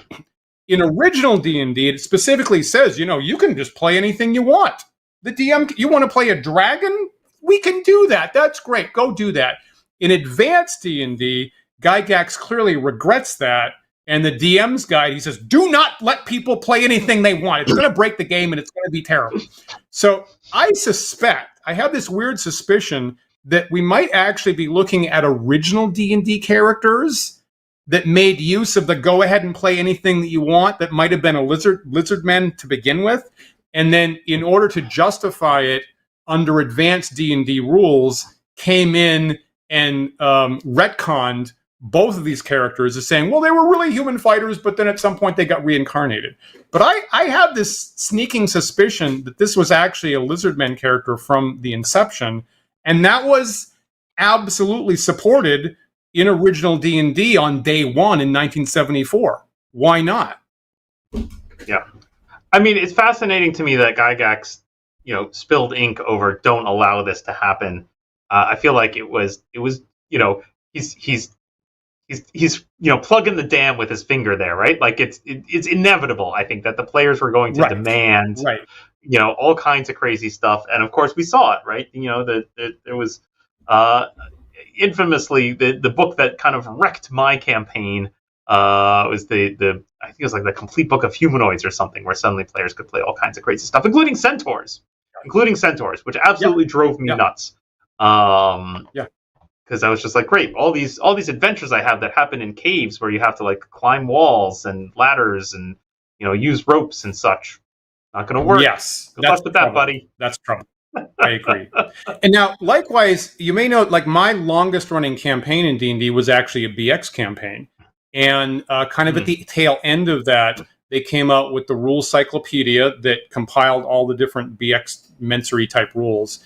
in original D&D, it specifically says, you can just play anything you want. The DM, you want to play a dragon? We can do that. That's great. Go do that. In advanced D&D, Gygax clearly regrets that. And the DM's guide, he says, do not let people play anything they want. It's going to break the game and it's going to be terrible. So I have this weird suspicion that we might actually be looking at original D&D characters that made use of the go ahead and play anything that you want that might have been a lizard men to begin with. And then in order to justify it under advanced D&D rules, came in and retconned both of these characters as saying, well, they were really human fighters, but then at some point they got reincarnated. But I have this sneaking suspicion that this was actually a lizardmen character from the inception, and that was absolutely supported in original D&D on day one in 1974. Why not?
Yeah. I mean, it's fascinating to me that Gygax, spilled ink over don't allow this to happen. I feel like it was, he's plugging the dam with his finger there, right? Like it's inevitable. I think that the players were going to demand, all kinds of crazy stuff, and of course we saw it, right? There was infamously the book that kind of wrecked my campaign was I think it was like the complete book of humanoids or something, where suddenly players could play all kinds of crazy stuff, including centaurs, which absolutely drove me nuts. Because I was just like, great, all these adventures I have that happen in caves where you have to like climb walls and ladders and use ropes and such. Not going to work.
Yes,
good luck with that, buddy.
That's trouble. I agree. And now, likewise, you may know, like my longest running campaign in D&D was actually a BX campaign, and kind of at the tail end of that, they came out with the rules cyclopedia that compiled all the different BX Mensory type rules.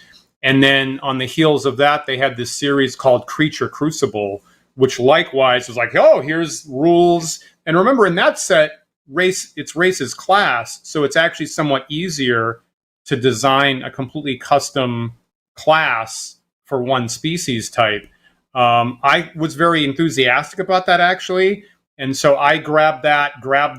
And then on the heels of that, they had this series called Creature Crucible, which likewise was like, oh, here's rules. And remember, in that set, race is class, so it's actually somewhat easier to design a completely custom class for one species type. I was very enthusiastic about that, actually. And so I grabbed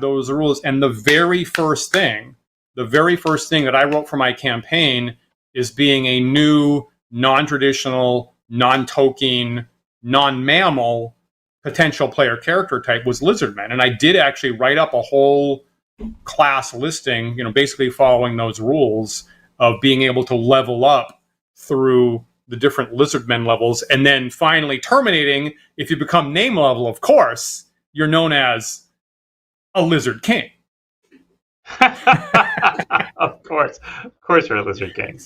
those rules. And the very first thing that I wrote for my campaign is being a new, non-traditional, non-token, non-mammal potential player character type was lizardmen. And I did actually write up a whole class listing, basically following those rules of being able to level up through the different lizardmen levels, and then finally terminating, if you become name level, of course, you're known as a lizard king.
Of course you're a lizard king.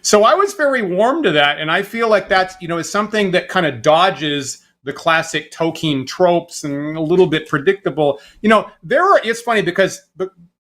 So I was very warm to that, and I feel like that's is something that kind of dodges the classic Tolkien tropes and a little bit predictable. It's funny because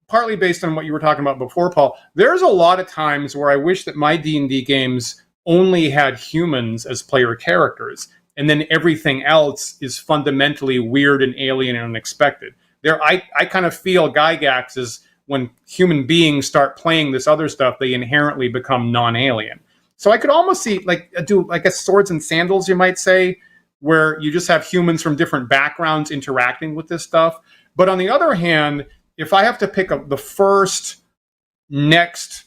partly based on what you were talking about before, Paul, there's a lot of times where I wish that my D&D games only had humans as player characters, and then everything else is fundamentally weird and alien and unexpected. I kind of feel Gygax is, when human beings start playing this other stuff, they inherently become non-alien. So I could almost see, like a swords and sandals, you might say, where you just have humans from different backgrounds interacting with this stuff. But on the other hand, if I have to pick up the first next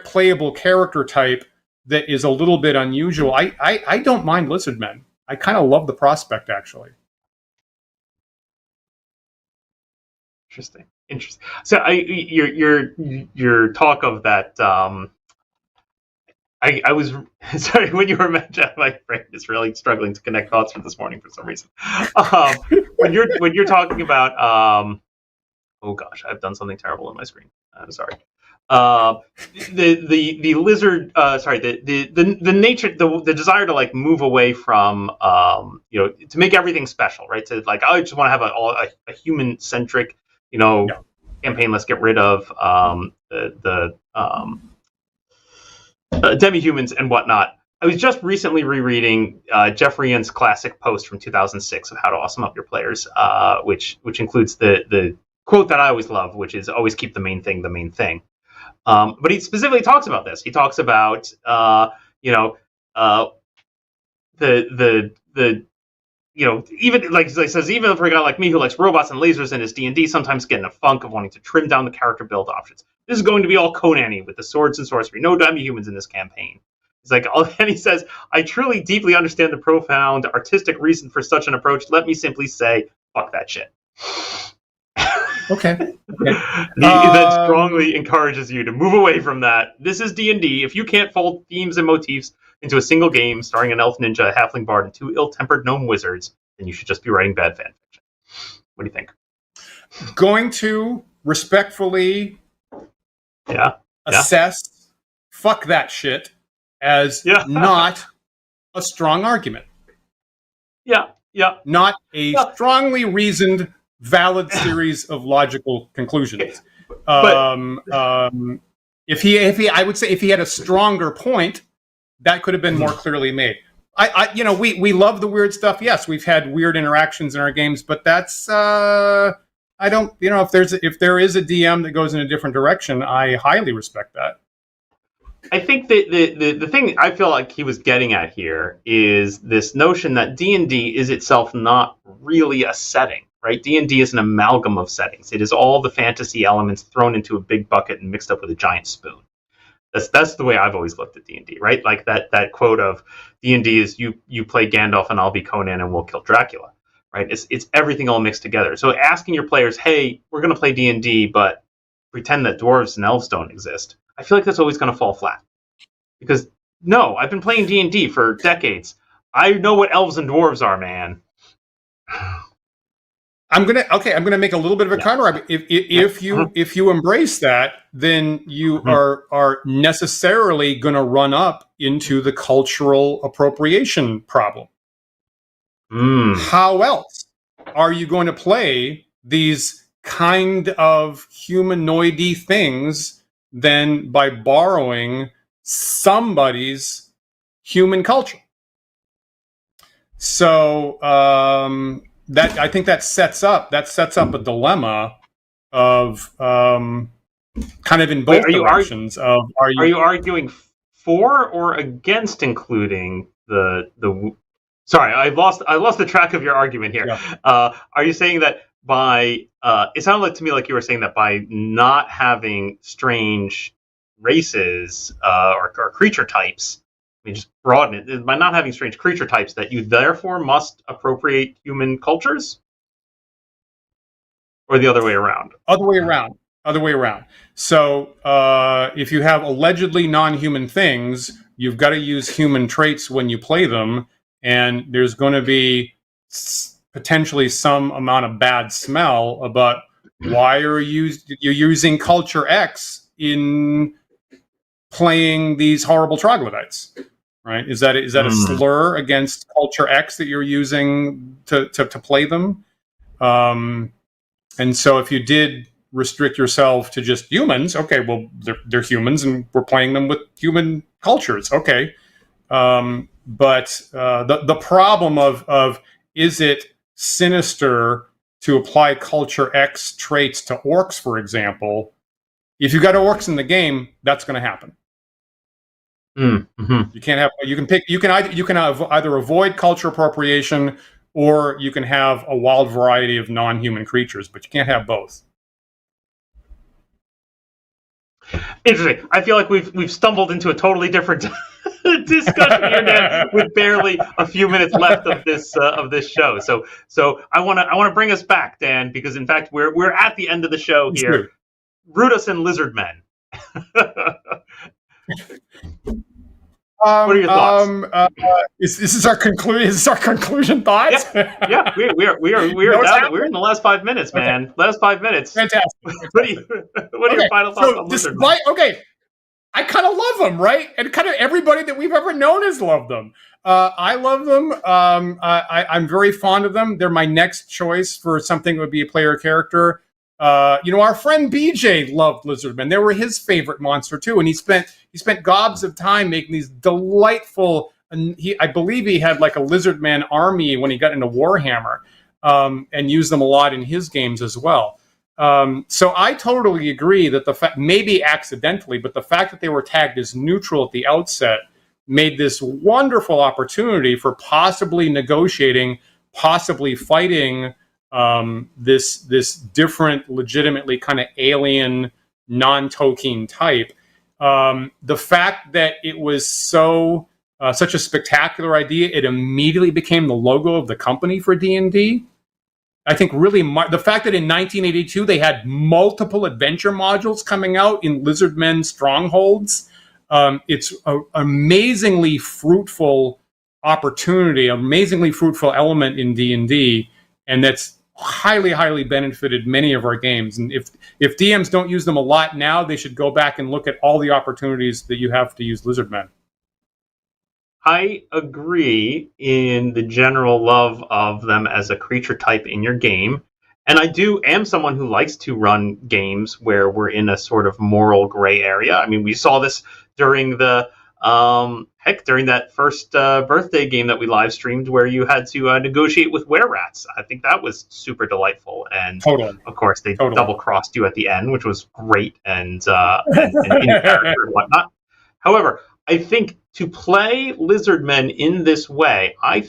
playable character type that is a little bit unusual, I don't mind lizardmen. I kind of love the prospect, actually.
Interesting. So your talk of that. I was sorry when you were mentioning. My brain is really struggling to connect thoughts for this morning for some reason. When you're talking about, oh gosh, I've done something terrible on my screen. I'm sorry. the lizard the nature the desire to like move away from to make everything special, right? To like, I just want to have a human centric campaign. Let's get rid of the demi-humans and whatnot. I was just recently rereading Jeff Ryan's classic post from 2006 of how to awesome up your players, which includes the quote that I always love, which is always keep the main thing the main thing. But he specifically talks about this. He talks about even like he says, even for a guy like me who likes robots and lasers in his D&D, sometimes get in a funk of wanting to trim down the character build options. This is going to be all Conan-y with the swords and sorcery. No demi-humans in this campaign. He's like, and he says, I truly deeply understand the profound artistic reason for such an approach. Let me simply say, fuck that shit.
Okay.
He then strongly encourages you to move away from that. This is D&D. If you can't fold themes and motifs into a single game starring an elf ninja, a halfling bard, and 2 ill-tempered gnome wizards, then you should just be writing bad fan fiction. What do you think?
Going to respectfully assess fuck that shit as not a strong argument. Not a strongly reasoned, valid series of logical conclusions. If he had a stronger point, that could have been more clearly made. We love the weird stuff. Yes, we've had weird interactions in our games, but that's I don't, if there is a DM that goes in a different direction, I highly respect that.
I think that the thing I feel like he was getting at here is this notion that D&D is itself not really a setting, right? D&D is an amalgam of settings. It is all the fantasy elements thrown into a big bucket and mixed up with a giant spoon. That's the way I've always looked at D&D, right? Like that quote of D&D is you play Gandalf and I'll be Conan and we'll kill Dracula, right? It's everything all mixed together. So asking your players, hey, we're going to play D&D, but pretend that dwarves and elves don't exist. I feel like that's always going to fall flat. Because, no, I've been playing D&D for decades. I know what elves and dwarves are, man.
I'm gonna make a little bit of a counter argument. If you embrace that, then you are necessarily going to run up into the cultural appropriation problem. How else are you going to play these kind of humanoidy things than by borrowing somebody's human culture? So that I think that sets up a dilemma of kind of in both directions. Are you arguing
for or against including the? Sorry, I lost the track of your argument here. Yeah. Are you saying that by it sounded like to me like you were saying that by not having strange races or creature types, I mean, just broaden it, by not having strange creature types, that you therefore must appropriate human cultures? Or the other way around?
Other way around. So if you have allegedly non-human things, you've got to use human traits when you play them, and there's going to be potentially some amount of bad smell about why you're using culture X in playing these horrible troglodytes, right? Is that a slur against culture X that you're using to play them? And so if you did restrict yourself to just humans, okay, well, they're humans and we're playing them with human cultures, okay. But the problem of is it sinister to apply culture X traits to orcs, for example? If you got orcs in the game, that's going to happen.
Mm-hmm.
You can either avoid culture appropriation, or you can have a wild variety of non-human creatures, but you can't have both.
Interesting. I feel like we've stumbled into a totally different discussion here, Dan, with barely a few minutes left of this show. So I want to bring us back, Dan, because in fact we're at the end of the show here. Root us in lizard men. What are your thoughts?
This is our conclusion. Is this our conclusion thoughts?
Yeah. We're in the last 5 minutes, man.
Okay.
Last 5 minutes.
Fantastic.
What are your final thoughts on Lizard?
I kind of love them, right? And kind of everybody that we've ever known has loved them. I love them. I'm very fond of them. They're my next choice for something that would be a player character. Our friend BJ loved Lizardmen. They were his favorite monster too, and he spent gobs of time making these delightful. And I believe he had like a Lizardman army when he got into Warhammer, and used them a lot in his games as well. So I totally agree that the fact, maybe accidentally, but the fact that they were tagged as neutral at the outset made this wonderful opportunity for possibly negotiating, possibly fighting this different, legitimately kind of alien, non-Tolkien type. The fact that it was such a spectacular idea, it immediately became the logo of the company for D&D. I think really the fact that in 1982 they had multiple adventure modules coming out in Lizardmen strongholds. It's an amazingly fruitful opportunity, amazingly fruitful element in D&D, and that's highly, highly benefited many of our games. And if DMs don't use them a lot now, they should go back and look at all the opportunities that you have to use Lizardmen.
I agree in the general love of them as a creature type in your game. And I am someone who likes to run games where we're in a sort of moral gray area. I mean, we saw this during during that first birthday game that we live streamed where you had to negotiate with were-rats. I think that was super delightful. And of course, they double-crossed you at the end, which was great and in character and whatnot. However, I think to play Lizardmen in this way, I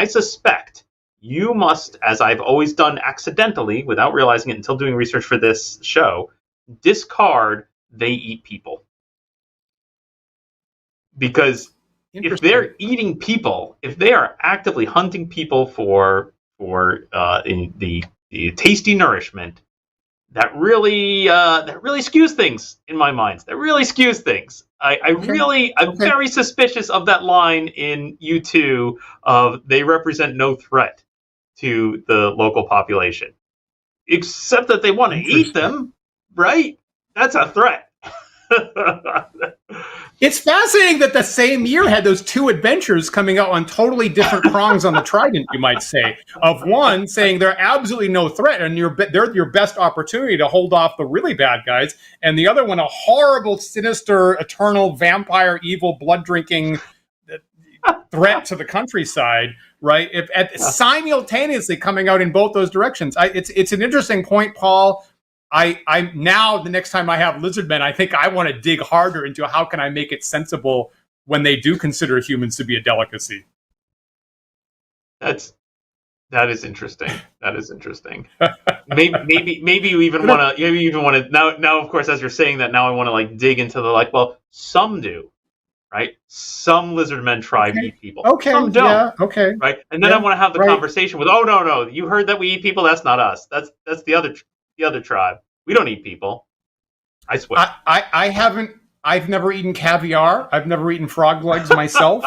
suspect you must, as I've always done accidentally, without realizing it until doing research for this show, discard they eat people. Because if they're eating people, if they are actively hunting people for in the tasty nourishment, that really skews things in my mind. That really skews things. I'm very suspicious of that line in U2 of they represent no threat to the local population. Except that they want to eat them, right? That's a threat.
It's fascinating that the same year had those two adventures coming out on totally different prongs on the trident, you might say. Of one saying they're absolutely no threat and they're your best opportunity to hold off the really bad guys, and the other one a horrible, sinister, eternal, vampire, evil, blood-drinking threat to the countryside, right? Simultaneously coming out in both those directions. It's an interesting point, Paul. I now, the next time I have Lizardmen, I think I want to dig harder into how can I make it sensible when they do consider humans to be a delicacy.
That is interesting. That is interesting. maybe you even want to now. Of course, as you're saying that, now I want to like dig into the some do, right? Some Lizardmen tribe eat people.
Okay.
Some don't.
Yeah, okay.
Right. And then I want to have the conversation with, oh no, you heard that we eat people? That's not us. That's the other tribe. We don't eat people. I swear.
I've never eaten caviar. I've never eaten frog legs myself.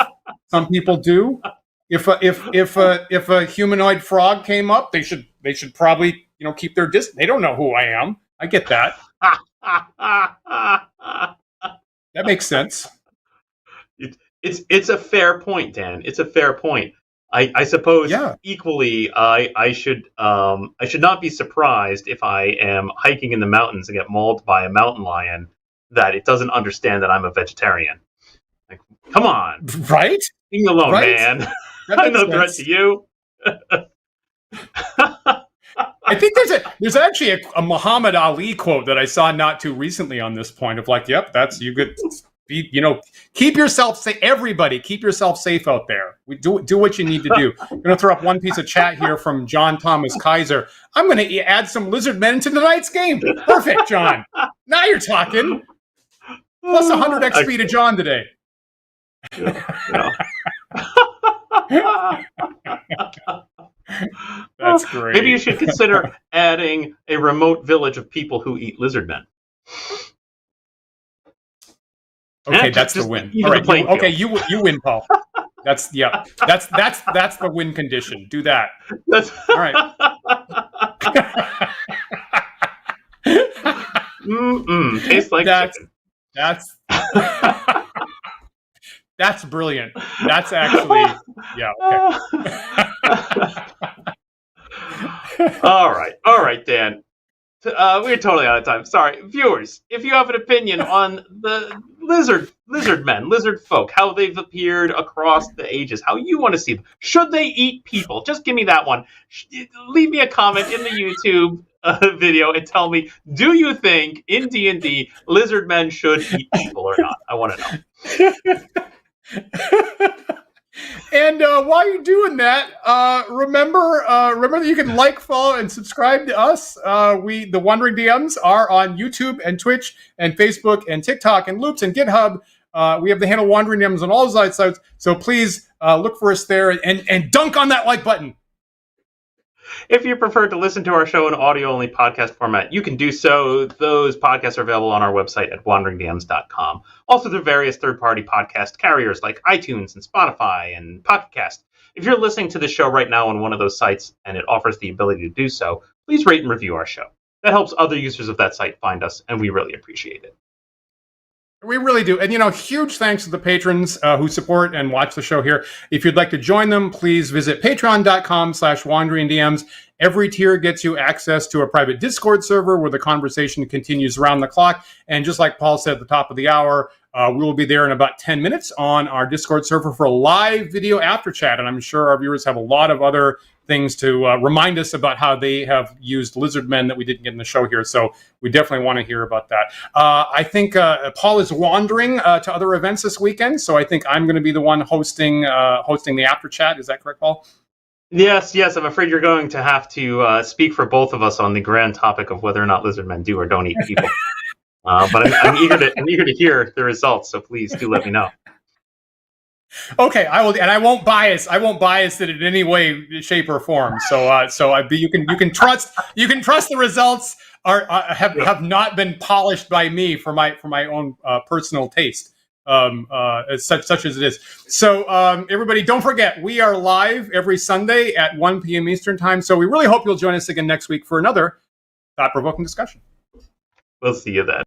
Some people do. If a humanoid frog came up, they should probably keep their distance. They don't know who I am. I get that. That makes sense.
It's a fair point, Dan. It's a fair point. I suppose equally, I should not be surprised if I am hiking in the mountains and get mauled by a mountain lion that it doesn't understand that I'm a vegetarian. Like, come on,
right?
Leave me alone, man. I'm no threat to you.
I think there's actually a Muhammad Ali quote that I saw not too recently on this point of like, yep, that's you good. Keep yourself safe. Everybody, keep yourself safe out there. Do what you need to do. I'm going to throw up one piece of chat here from John Thomas Kaiser. I'm going to add some Lizardmen into tonight's game. Perfect, John. Now you're talking. Plus 100 XP to John today.
Yeah.
That's great.
Maybe you should consider adding a remote village of people who eat Lizardmen.
Okay, that's the win. All right. You win, Paul. That's the win condition. Do that.
That's
all right.
Tastes like chicken.
That's brilliant. That's actually okay.
All right, Dan. We're totally out of time. Sorry, viewers. If you have an opinion on the lizard men, lizard folk, how they've appeared across the ages, how you want to see them, should they eat people? Just give me that one. Leave me a comment in the YouTube video and tell me: do you think in D&D lizard men should eat people or not? I want to know.
And while you're doing that, remember that you can like, follow, and subscribe to us. The Wandering DMs are on YouTube and Twitch and Facebook and TikTok and Loops and GitHub. We have the handle Wandering DMs on all those sites. So please look for us there and dunk on that like button.
If you prefer to listen to our show in audio-only podcast format, you can do so. Those podcasts are available on our website at wanderingdms.com. Also through various third-party podcast carriers like iTunes and Spotify and Pocket Cast. If you're listening to the show right now on one of those sites and it offers the ability to do so, please rate and review our show. That helps other users of that site find us, and we really appreciate it.
We really do. And, huge thanks to the patrons who support and watch the show here. If you'd like to join them, please visit patreon.com/wanderingdms. Every tier gets you access to a private Discord server where the conversation continues around the clock. And just like Paul said at the top of the hour, we will be there in about 10 minutes on our Discord server for a live video after chat. And I'm sure our viewers have a lot of other things to remind us about how they have used lizard men that we didn't get in the show here. So we definitely want to hear about that. I think Paul is wandering to other events this weekend. So I think I'm going to be the one hosting the after chat. Is that correct, Paul?
Yes. I'm afraid you're going to have to speak for both of us on the grand topic of whether or not lizard men do or don't eat people. But I'm eager to hear the results. So please do let me know.
Okay, I will, and I won't bias it in any way, shape, or form. So you can trust the results have not been polished by me for my own personal taste, such as it is. So everybody, don't forget, we are live every Sunday at 1 p.m. Eastern time. So we really hope you'll join us again next week for another thought-provoking discussion.
We'll see you then.